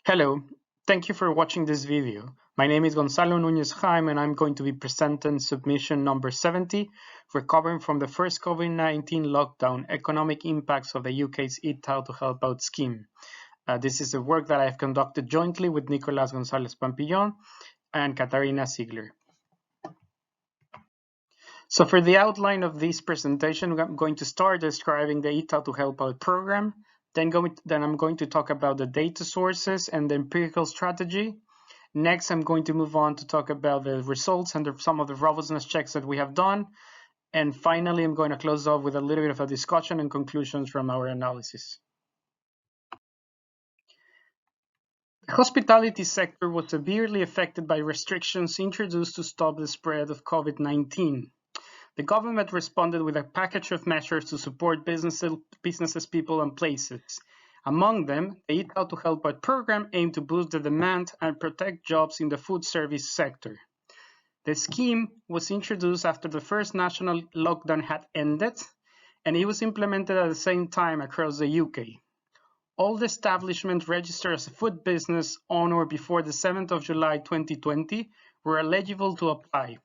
Hello, thank you for watching this video. My name is Gonzalo Nunez Chaim and I'm going to be presenting submission number 70, recovering from the first COVID-19 lockdown, economic impacts of the UK's EOTHO to Help Out scheme. This is a work that I've conducted jointly with Nicolas González-Pampillón and Katharina Ziegler. So for the outline of this presentation, I'm going to start describing the EOTHO to Help Out program. Then I'm going to talk about the data sources and the empirical strategy. Next, I'm going to move on to talk about the results and some of the robustness checks that we have done. And finally, I'm going to close off with a little bit of a discussion and conclusions from our analysis. The hospitality sector was severely affected by restrictions introduced to stop the spread of COVID-19. The government responded with a package of measures to support businesses, people, and places. Among them, the EOTHO to Help Out program aimed to boost the demand and protect jobs in the food service sector. The scheme was introduced after the first national lockdown had ended, and it was implemented at the same time across the UK. All the establishments registered as a food business on or before the 7th of July 2020 were eligible to apply.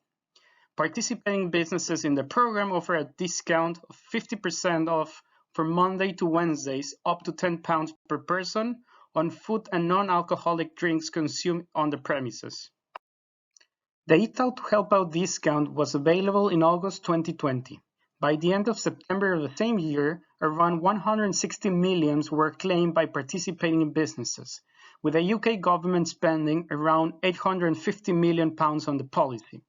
Participating businesses in the program offer a discount of 50% off from Monday to Wednesdays, up to £10 per person on food and non-alcoholic drinks consumed on the premises. The EOTHO to Help Out discount was available in August 2020. By the end of September of the same year, around 160 million were claimed by participating businesses, with the UK government spending around £850 million on the policy.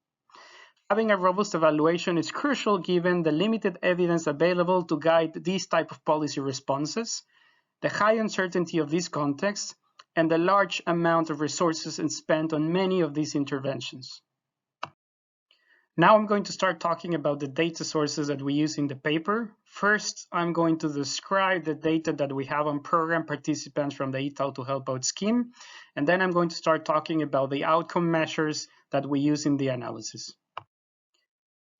Having a robust evaluation is crucial given the limited evidence available to guide these type of policy responses, the high uncertainty of this context, and the large amount of resources spent on many of these interventions. Now I'm going to start talking about the data sources that we use in the paper. First, I'm going to describe the data that we have on program participants from the EOTHO to Help Out scheme, and then I'm going to start talking about the outcome measures that we use in the analysis.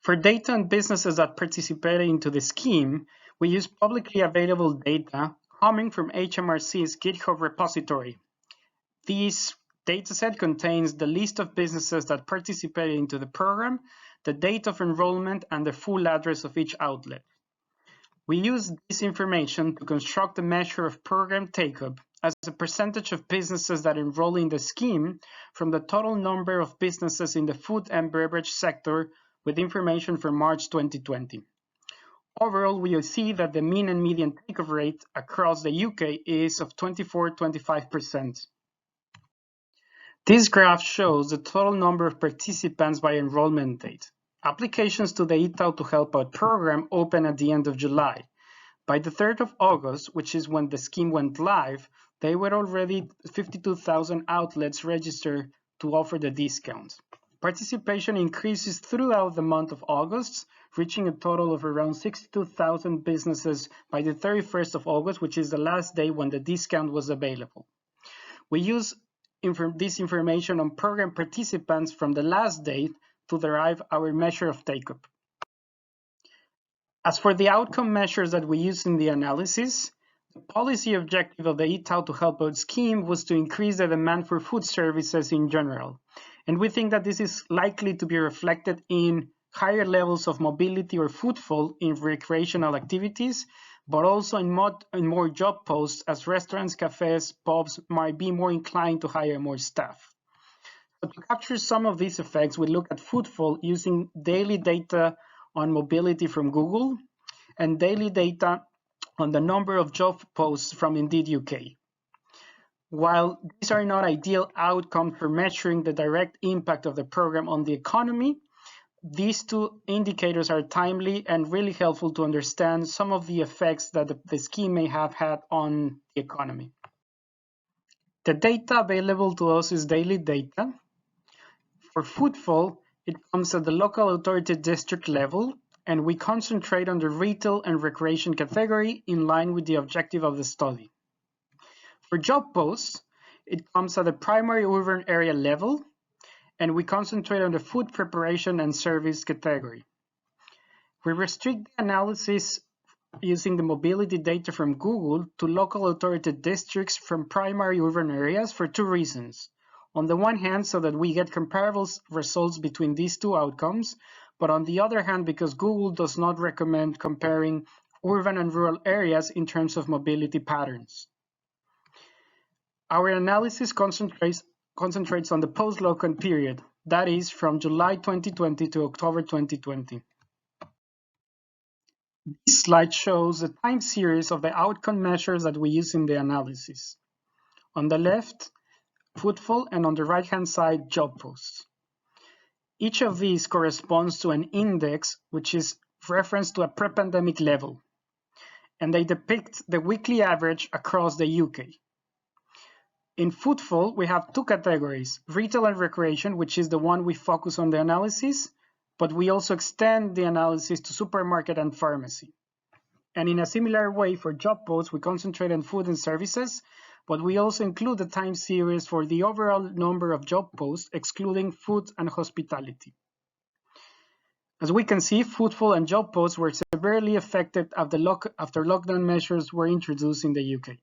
For data on businesses that participated into the scheme, we use publicly available data coming from HMRC's GitHub repository. This dataset contains the list of businesses that participated into the program, the date of enrollment, and the full address of each outlet. We use this information to construct a measure of program take-up as a percentage of businesses that enroll in the scheme from the total number of businesses in the food and beverage sector with information for March 2020. Overall, we see that the mean and median take-up rate across the UK is of 24–25%. This graph shows the total number of participants by enrollment date. Applications to the EOTHO to Help Out program opened at the end of July. By the 3rd of August, which is when the scheme went live, there were already 52,000 outlets registered to offer the discount. Participation increases throughout the month of August, reaching a total of around 62,000 businesses by the 31st of August, which is the last day when the discount was available. We use this information on program participants from the last date to derive our measure of take-up. As for the outcome measures that we use in the analysis, the policy objective of the EOTHO to Help Out scheme was to increase the demand for food services in general. And we think that this is likely to be reflected in higher levels of mobility or footfall in recreational activities, but also in more job posts as restaurants, cafes, pubs might be more inclined to hire more staff. So to capture some of these effects, we look at footfall using daily data on mobility from Google and daily data on the number of job posts from Indeed UK. While these are not ideal outcomes for measuring the direct impact of the program on the economy, these two indicators are timely and really helpful to understand some of the effects that the scheme may have had on the economy. The data available to us is daily data. For footfall, it comes at the local authority district level, and we concentrate on the retail and recreation category in line with the objective of the study. For job posts, it comes at the primary urban area level, and we concentrate on the food preparation and service category. We restrict the analysis using the mobility data from Google to local authority districts from primary urban areas for two reasons. On the one hand, so that we get comparable results between these two outcomes, but on the other hand, because Google does not recommend comparing urban and rural areas in terms of mobility patterns. Our analysis concentrates on the post-lockdown period, that is, from July 2020 to October 2020. This slide shows the time series of the outcome measures that we use in the analysis. On the left, footfall, and on the right-hand side, job posts. Each of these corresponds to an index, which is referenced to a pre-pandemic level, and they depict the weekly average across the UK. In footfall, we have two categories, retail and recreation, which is the one we focus on the analysis, but we also extend the analysis to supermarket and pharmacy. And in a similar way for job posts, we concentrate on food and services, but we also include the time series for the overall number of job posts, excluding food and hospitality. As we can see, footfall and job posts were severely affected after lockdown measures were introduced in the UK.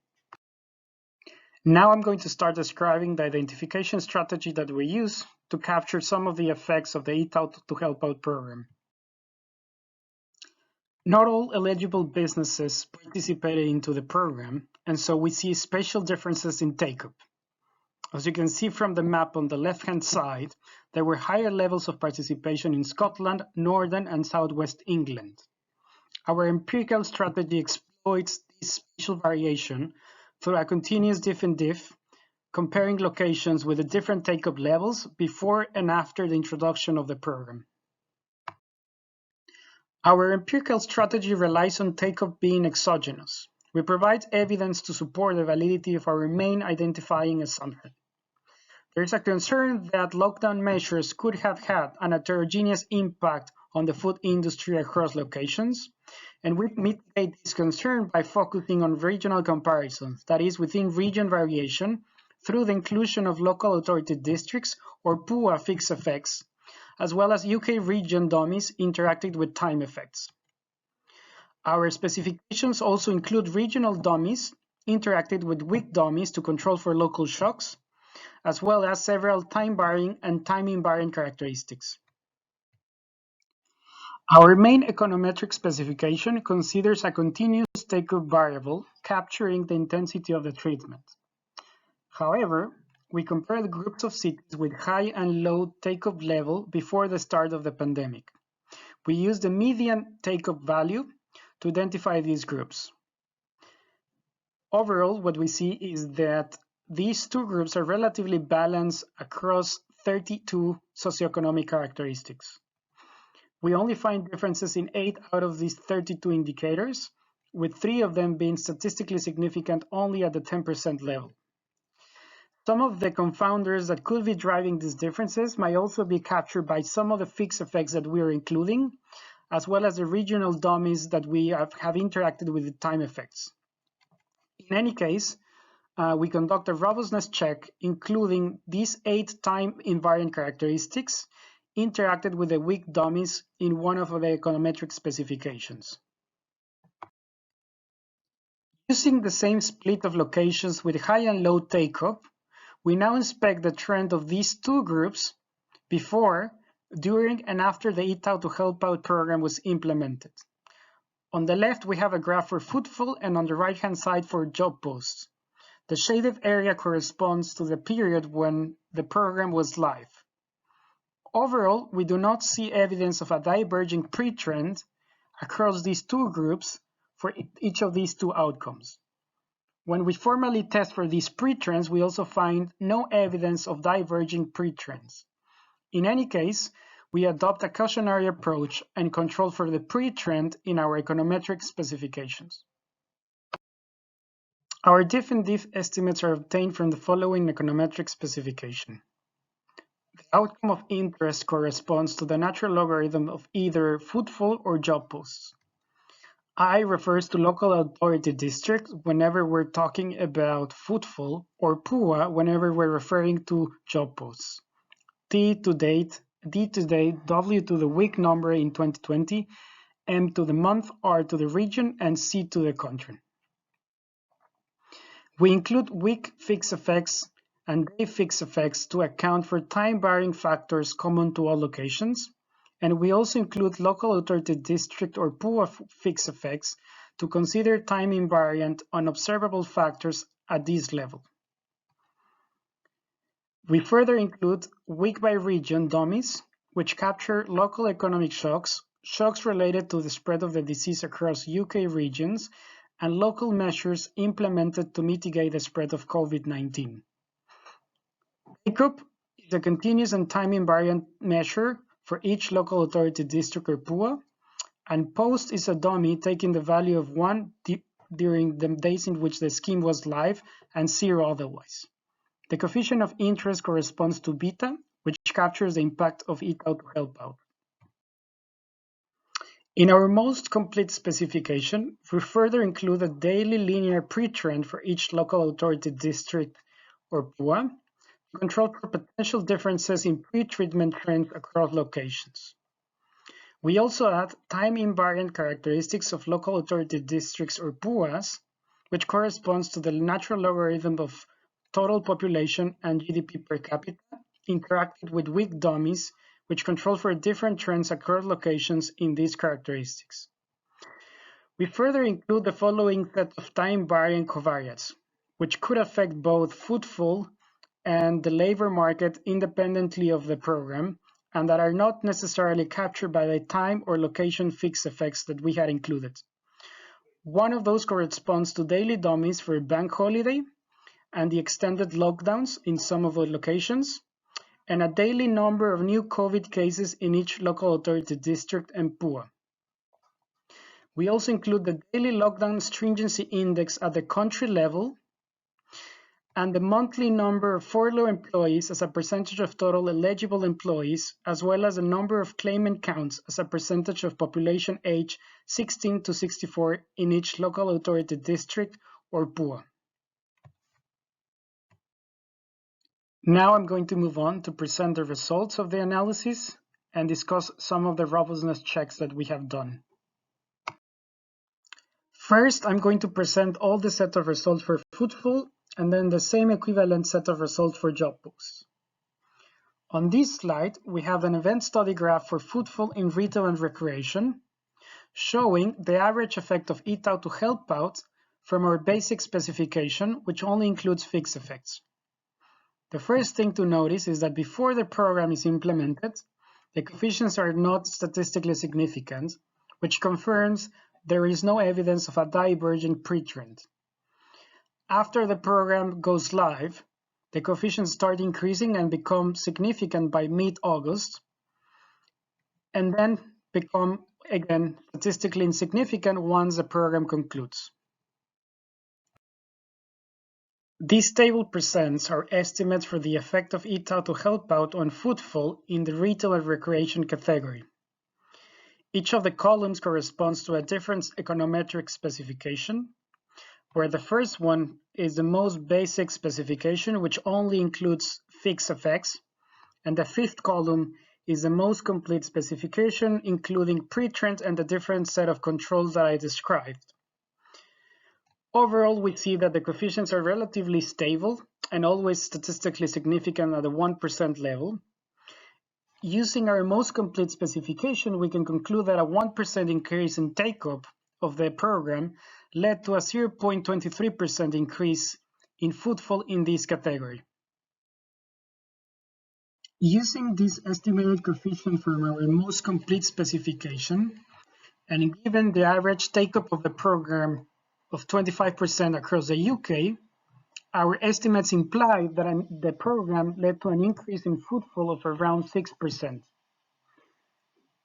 Now I'm going to start describing the identification strategy that we use to capture some of the effects of the EOTHO to Help Out program. Not all eligible businesses participated into the program, and so we see spatial differences in take-up. As you can see from the map on the left-hand side, there were higher levels of participation in Scotland, Northern and Southwest England. Our empirical strategy exploits this spatial variation through a continuous diff and diff, comparing locations with the different take-up levels before and after the introduction of the program. Our empirical strategy relies on take-up being exogenous. We provide evidence to support the validity of our main identifying assumption. There is a concern that lockdown measures could have had an heterogeneous impact on the food industry across locations, and we mitigate this concern by focusing on regional comparisons, that is, within region variation, through the inclusion of local authority districts or PUA fixed effects, as well as UK region dummies interacting with time effects. Our specifications also include regional dummies interacted with weak dummies to control for local shocks, as well as several time-varying and time-invariant characteristics. Our main econometric specification considers a continuous take-up variable capturing the intensity of the treatment. However, we compare the groups of cities with high and low take-up level before the start of the pandemic. We use the median take-up value to identify these groups. Overall, what we see is that these two groups are relatively balanced across 32 socioeconomic characteristics. We only find differences in 8 out of these 32 indicators, with 3 of them being statistically significant only at the 10% level. Some of the confounders that could be driving these differences might also be captured by some of the fixed effects that we are including, as well as the regional dummies that we have interacted with the time effects. In any case, we conduct a robustness check, including these 8 time invariant characteristics interacted with the weak dummies in one of the econometric specifications. Using the same split of locations with high and low take-up, we now inspect the trend of these two groups before, during, and after the EOTHO to Help Out program was implemented. On the left, we have a graph for footfall, and on the right-hand side for job posts. The shaded area corresponds to the period when the program was live. Overall, we do not see evidence of a diverging pre-trend across these two groups for each of these two outcomes. When we formally test for these pre-trends, we also find no evidence of diverging pre-trends. In any case, we adopt a cautionary approach and control for the pre-trend in our econometric specifications. Our diff and diff estimates are obtained from the following econometric specification. The outcome of interest corresponds to the natural logarithm of either footfall or job posts. I refers to local authority district whenever we're talking about footfall, or PUA whenever we're referring to job posts. T to date, D to date, W to the week number in 2020, M to the month, R to the region, and C to the country. We include week fixed effects and day fixed effects to account for time-varying factors common to all locations, and we also include local authority district or PUA fixed effects to consider time invariant unobservable factors at this level. We further include week by region dummies, which capture local economic shocks, shocks related to the spread of the disease across UK regions, and local measures implemented to mitigate the spread of COVID-19. Take-up is a continuous and time-invariant measure for each local authority district or PUA, and post is a dummy taking the value of 1 during the days in which the scheme was live and 0 otherwise. The coefficient of interest corresponds to beta, which captures the impact of EOTHO to help out. In our most complete specification, we further include a daily linear pre-trend for each local authority district or PUA to control for potential differences in pre-treatment trends across locations. We also add time-invariant characteristics of local authority districts or PUAs, which corresponds to the natural logarithm of total population and GDP per capita interacted with weak dummies, which control for different trends across locations in these characteristics. We further include the following set of time-varying covariates, which could affect both footfall and the labor market independently of the program, and that are not necessarily captured by the time or location fixed effects that we had included. One of those corresponds to daily dummies for a bank holiday and the extended lockdowns in some of the locations, and a daily number of new COVID cases in each local authority district and PUA. We also include the daily lockdown stringency index at the country level and the monthly number of furlough employees as a percentage of total eligible employees, as well as the number of claimant counts as a percentage of population age 16 to 64 in each local authority district or PUA. Now I'm going to move on to present the results of the analysis and discuss some of the robustness checks that we have done. First, I'm going to present all the set of results for footfall and then the same equivalent set of results for job posts. On this slide, we have an event study graph for footfall in retail and recreation, showing the average effect of EOTHO to help out from our basic specification, which only includes fixed effects. The first thing to notice is that before the program is implemented, the coefficients are not statistically significant, which confirms there is no evidence of a divergent pre-trend. After the program goes live, the coefficients start increasing and become significant by mid-August, and then become again statistically insignificant once the program concludes. This table presents our estimates for the effect of EOTHO to help out on footfall in the retail and recreation category. Each of the columns corresponds to a different econometric specification, where the first one is the most basic specification, which only includes fixed effects, and the fifth column is the most complete specification, including pre-trend and the different set of controls that I described. Overall, we see that the coefficients are relatively stable and always statistically significant at the 1% level. Using our most complete specification, we can conclude that a 1% increase in take-up of the program led to a 0.23% increase in footfall in this category. Using this estimated coefficient from our most complete specification, and given the average take-up of the program of 25% across the UK, our estimates imply that the program led to an increase in footfall of around 6%.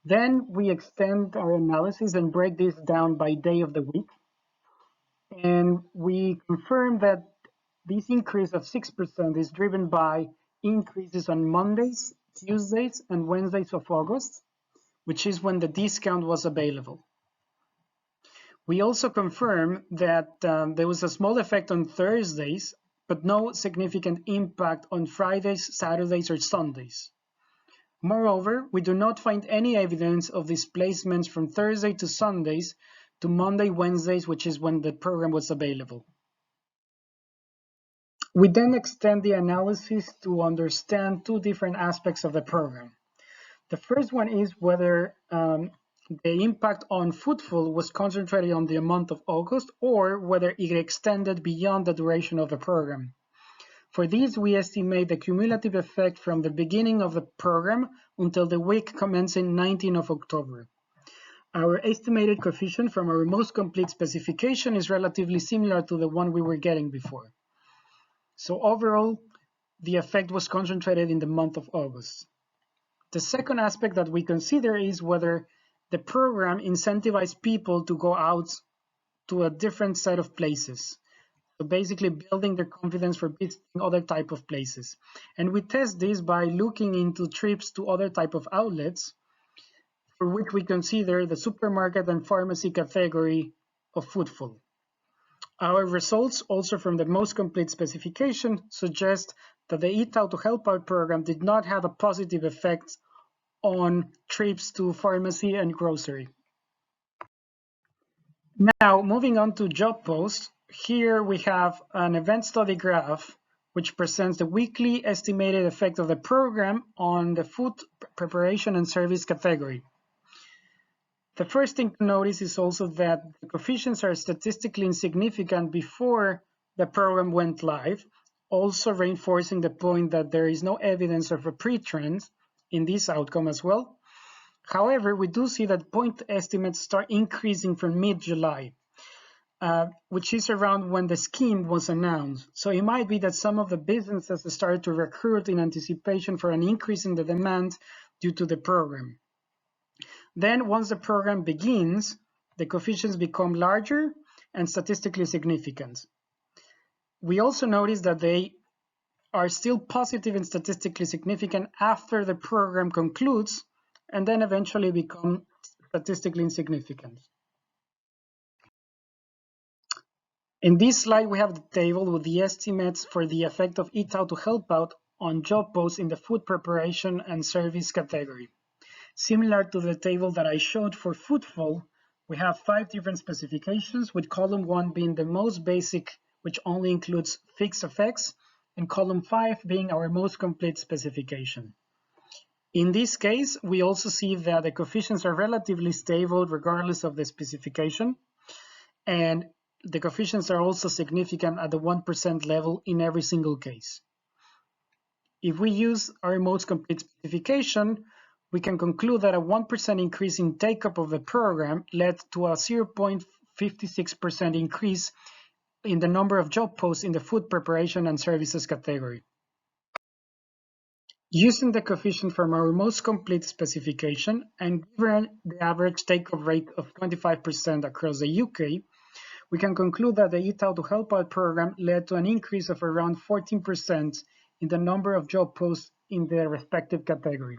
Then we extend our analysis and break this down by day of the week. And we confirm that this increase of 6% is driven by increases on Mondays, Tuesdays, and Wednesdays of August, which is when the discount was available. We also confirm that there was a small effect on Thursdays, but no significant impact on Fridays, Saturdays, or Sundays. Moreover, we do not find any evidence of displacements from Thursday to Sundays to Monday, Wednesdays, which is when the program was available. We then extend the analysis to understand two different aspects of the program. The first one is whether the impact on footfall was concentrated on the month of August or whether it extended beyond the duration of the program. For this, we estimate the cumulative effect from the beginning of the program until the week commencing 19 of October. Our estimated coefficient from our most complete specification is relatively similar to the one we were getting before. So overall, the effect was concentrated in the month of August. The second aspect that we consider is whether the program incentivized people to go out to a different set of places. So basically building their confidence for visiting other type of places. And we test this by looking into trips to other type of outlets, for which we consider the supermarket and pharmacy category of footfall. Our results, also from the most complete specification, suggest that the EOTHO Help Out program did not have a positive effect on trips to pharmacy and grocery. Now, moving on to job posts, here we have an event study graph which presents the weekly estimated effect of the program on the food preparation and service category. The first thing to notice is also that the coefficients are statistically insignificant before the program went live, also reinforcing the point that there is no evidence of a pre-trend in this outcome as well. However, we do see that point estimates start increasing from mid-July, which is around when the scheme was announced. So it might be that some of the businesses started to recruit in anticipation for an increase in the demand due to the program. Then once the program begins, the coefficients become larger and statistically significant. We also notice that they are still positive and statistically significant after the program concludes, and then eventually become statistically insignificant. In this slide, we have the table with the estimates for the effect of EOTHO Help Out on job posts in the food preparation and service category. Similar to the table that I showed for footfall, we have 5 different specifications, with column 1 being the most basic, which only includes fixed effects, and column 5 being our most complete specification. In this case, we also see that the coefficients are relatively stable regardless of the specification, and the coefficients are also significant at the 1% level in every single case. If we use our most complete specification, we can conclude that a 1% increase in take-up of the program led to a 0.56% increase in the number of job posts in the food preparation and services category. Using the coefficient from our most complete specification and given the average take-up rate of 25% across the UK, we can conclude that the EOTHO Help Out program led to an increase of around 14% in the number of job posts in the respective category.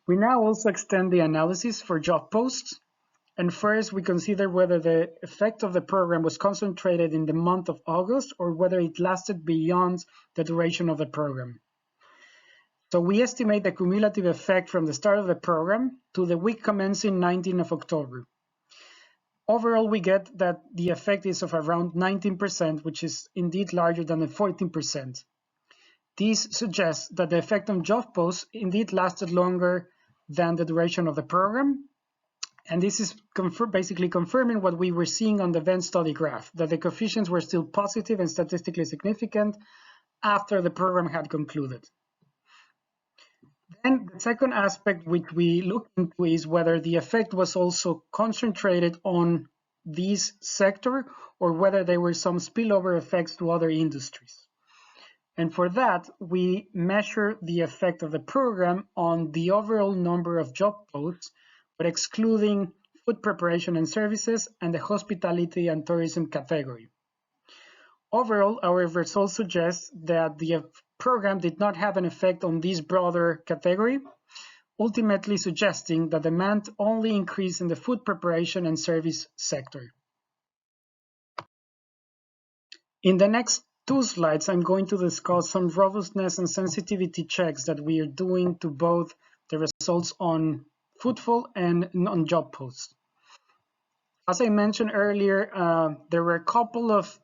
We now also extend the analysis for job posts, and first we consider whether the effect of the program was concentrated in the month of August or whether it lasted beyond the duration of the program. So we estimate the cumulative effect from the start of the program to the week commencing 19 of October. Overall, we get that the effect is of around 19%, which is indeed larger than the 14%. This suggests that the effect on job posts indeed lasted longer than the duration of the program. And this is basically confirming what we were seeing on the event study graph, that the coefficients were still positive and statistically significant after the program had concluded. Then the second aspect which we look into is whether the effect was also concentrated on this sector or whether there were some spillover effects to other industries. And for that, we measure the effect of the program on the overall number of job posts, but excluding food preparation and services and the hospitality and tourism category. Overall, our results suggest that the program did not have an effect on this broader category, ultimately suggesting that demand only increased in the food preparation and service sector. In the next two slides, I'm going to discuss some robustness and sensitivity checks that we are doing to both the results on footfall and on job posts. As I mentioned earlier, there were a couple of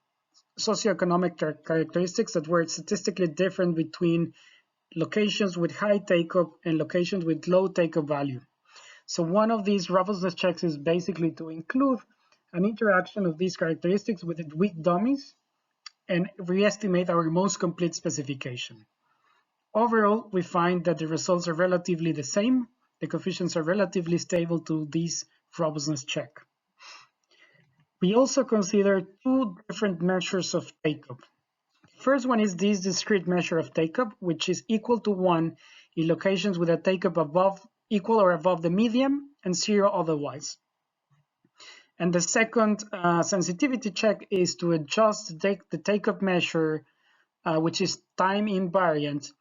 socioeconomic characteristics that were statistically different between locations with high take-up and locations with low take-up value. So one of these robustness checks is basically to include an interaction of these characteristics with the weak dummies and re-estimate our most complete specification. Overall, we find that the results are relatively the same. The coefficients are relatively stable to this robustness check. We also consider two different measures of take-up. First one is this discrete measure of take-up, which is equal to 1 in locations with a take-up equal or above the median and 0 otherwise. And the second sensitivity check is to adjust the take-up measure, which is time invariant,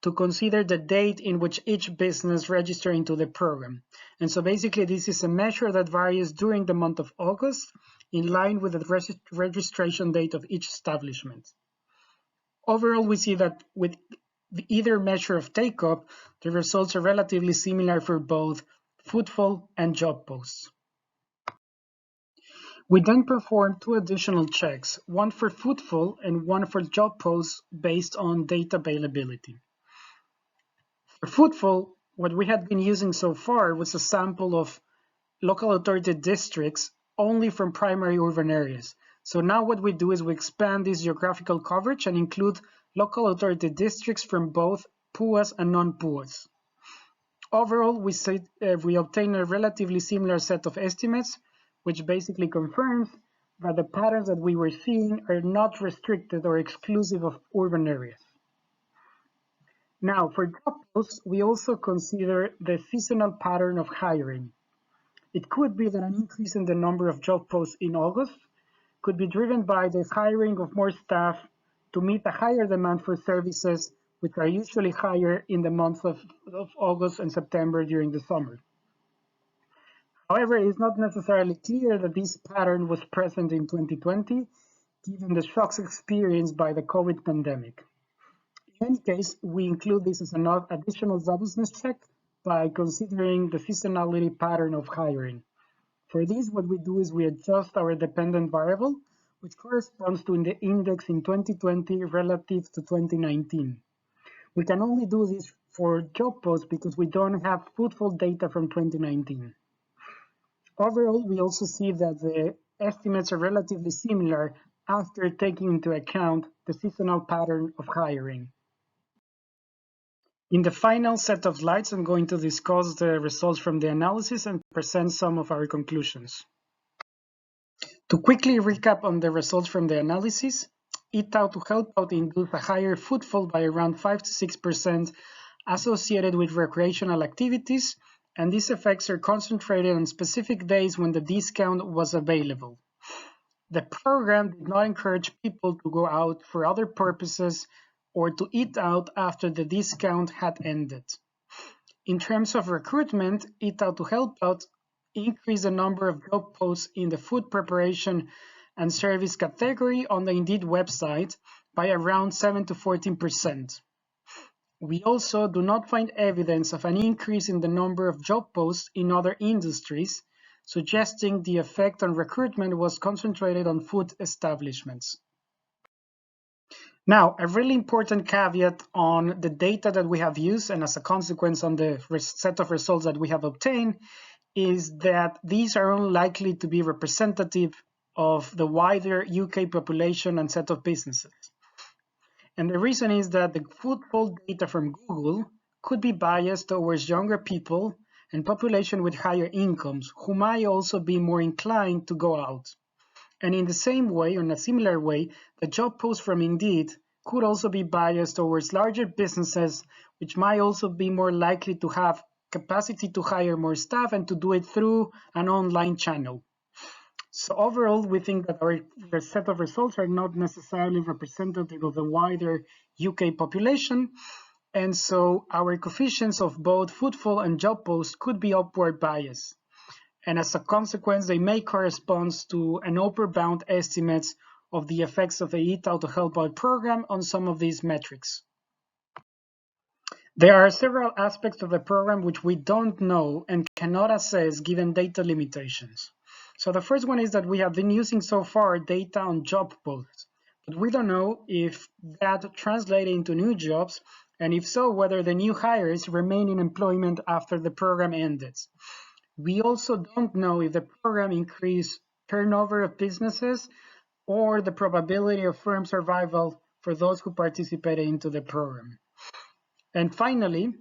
to consider the date in which each business registered into the program. And so basically this is a measure that varies during the month of August in line with the registration date of each establishment. Overall, we see that with either measure of take-up, the results are relatively similar for both footfall and job posts. We then perform two additional checks, one for footfall and one for job posts based on data availability. For footfall, what we had been using so far was a sample of local authority districts only from primary urban areas. So now what we do is we expand this geographical coverage and include local authority districts from both PUAs and non-PUAs. Overall, we obtain a relatively similar set of estimates, which basically confirms that the patterns that we were seeing are not restricted or exclusive of urban areas. Now, for job posts, we also consider the seasonal pattern of hiring. It could be that an increase in the number of job posts in August could be driven by the hiring of more staff to meet a higher demand for services, which are usually higher in the months of August and September during the summer. However, it is not necessarily clear that this pattern was present in 2020, given the shocks experienced by the COVID pandemic. In any case, we include this as an additional robustness check by considering the seasonality pattern of hiring. For this, what we do is we adjust our dependent variable, which corresponds to the index in 2020 relative to 2019. We can only do this for job posts because we don't have footfall data from 2019. Overall, we also see that the estimates are relatively similar after taking into account the seasonal pattern of hiring. In the final set of slides, I'm going to discuss the results from the analysis and present some of our conclusions. To quickly recap on the results from the analysis, EOTHO help out induced a higher footfall by around 5 to 6% associated with recreational activities, and these effects are concentrated on specific days when the discount was available. The program did not encourage people to go out for other purposes or to eat out after the discount had ended. In terms of recruitment, EOTHO help out increased the number of job posts in the food preparation and service category on the Indeed website by around 7 to 14%. We also do not find evidence of an increase in the number of job posts in other industries, suggesting the effect on recruitment was concentrated on food establishments. Now, a really important caveat on the data that we have used and as a consequence on the set of results that we have obtained is that these are unlikely to be representative of the wider UK population and set of businesses. And the reason is that the footfall data from Google could be biased towards younger people and population with higher incomes, who might also be more inclined to go out. And in the same way, or in a similar way, the job posts from Indeed could also be biased towards larger businesses, which might also be more likely to have capacity to hire more staff and to do it through an online channel. So overall, we think that our set of results are not necessarily representative of the wider UK population, and so our coefficients of both footfall and job posts could be upward biased. And as a consequence, they may correspond to an upper bound estimates of the effects of the EOTHO Help Out program on some of these metrics. There are several aspects of the program which we don't know and cannot assess given data limitations. So the first one is that we have been using so far data on job posts, but we don't know if that translated into new jobs, and if so, whether the new hires remain in employment after the program ended. We also don't know if the program increased turnover of businesses or the probability of firm survival for those who participated into the program. And finally,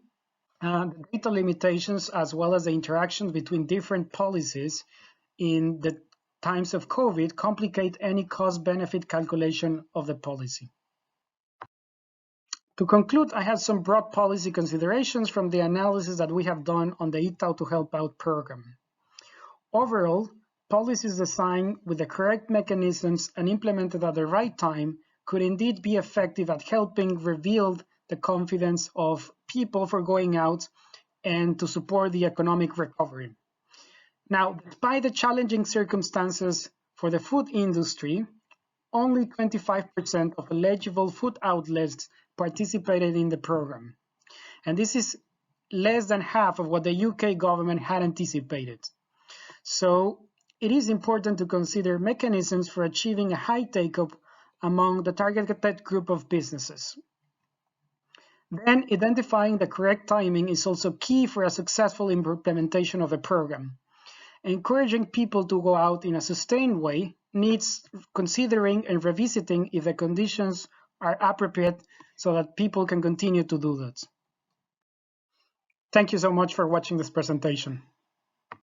the data limitations as well as the interactions between different policies in the times of COVID complicate any cost-benefit calculation of the policy. To conclude, I have some broad policy considerations from the analysis that we have done on the EOTHO Help Out program. Overall, policies designed with the correct mechanisms and implemented at the right time could indeed be effective at helping rebuild the confidence of people for going out and to support the economic recovery. Now, despite the challenging circumstances for the food industry, only 25% of eligible food outlets participated in the program. And this is less than half of what the UK government had anticipated. So it is important to consider mechanisms for achieving a high take-up among the targeted group of businesses. Then identifying the correct timing is also key for a successful implementation of the program. Encouraging people to go out in a sustained way needs considering and revisiting if the conditions are appropriate so that people can continue to do that. Thank you so much for watching this presentation.